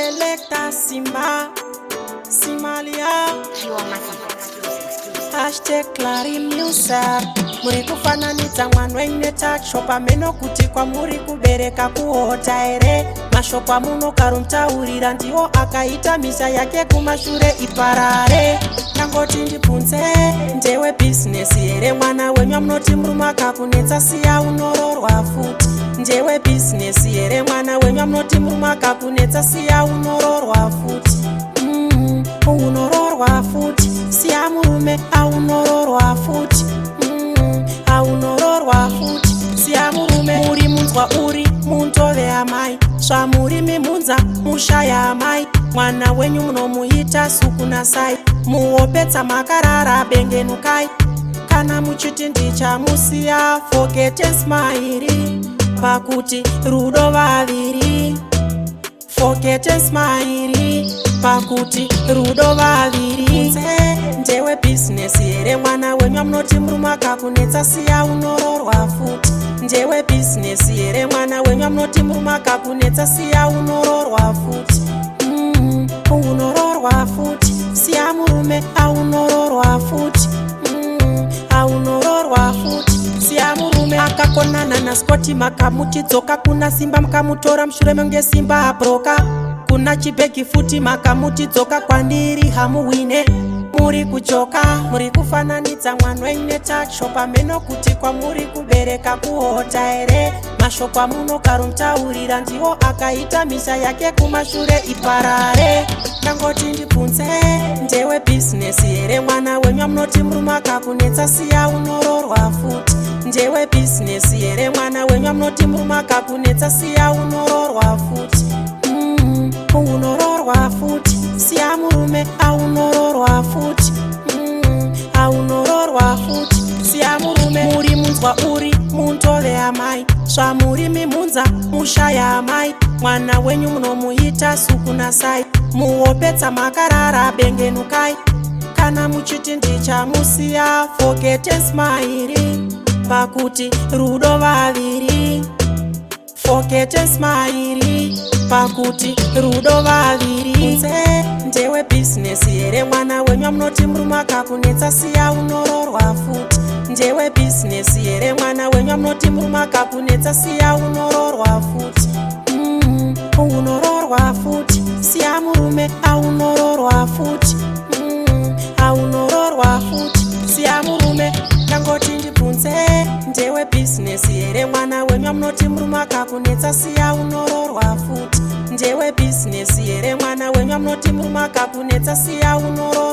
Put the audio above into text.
Selecta Simba Simalia #Clarimusa muri kufananidza mwana ine takshopa ameno kuti kwamuri kubereka kuhota ere mashoko amunokarumtaurira ndiwo akaita misha yake kumashure iparare nangoti ndibvunze ndewe bhizinesi here mwana wenyu amunoti murume akakunetsa siya unororwa futi ndewe bhizinesi here mwana wenyu amunoti murume akakunetsa siya unororwa futi unororwa futi siya murume aunororwa futi aunororwa futi siya murume muri munzwa uri muntove amai zvamuri mimunza mushaya amai mwana wenyu munomuita sukunasai muopetsa makarara bengenukai kana muchiti ndichamusiya forget and smile pakuti rudo vaviri forget and smile pakuti rudo vaviri ndewe bhizinesi here mwana wenyu amunoti murume akakunetsa siya unororwa futi ndewe bhizinesi here mwana wenyu amunoti murume akakunetsa siya unororwa futi unororwa futi siya murume aunororwa futi aunororwa futi siya murume akakonana naskoti makamutidzoka kuna simba makamutora mushure menge simba abroka kuna chibhegi futi makamutidzoka kwandiri hamuwine muri kuchoka muri kufananidza mwana wenyu takshopa ameno kuti kwamuri kubereka kuhota ere mashoko amunokarumtaurira ndiwo akaita misha yake kumashure iparare nangoti ndibvunze ndewe bhizinesi here mwana wenyu amunoti murume akakunetsa siya unororwa futi ndewe bhizinesi here mwana wenyu amunoti murume akakunetsa siya unororwa futi unororwa futi siya murume aunororwa futi aunororwa futi siya murume muri munzwa uri muntove amai zvamuri mimunza mushaya amai mwana wenyu munomuita sukunasai muopetsa makarara bengenukai kana muchiti ndichamusiya forget and smile pakuti rudo vaviri forget and smile pakuti rudo vaviri ndewe bhizinesi here mwana wenyu amunoti murume akakunetsa siya unororwa futi ndewe bhizinesi here mwana wenyu amunoti murume akakunetsa siya unororwa futi unororwa futi siya murume aunororwa futi aunororwa futi siya murume nangoti ndibvunze ndewe bhizinesi here mwana wenyu amunoti murume akakunetsa siya unororwa futi ndewe bhizinesi here mwana wenyu amunoti murume akakunetsa siya unororwa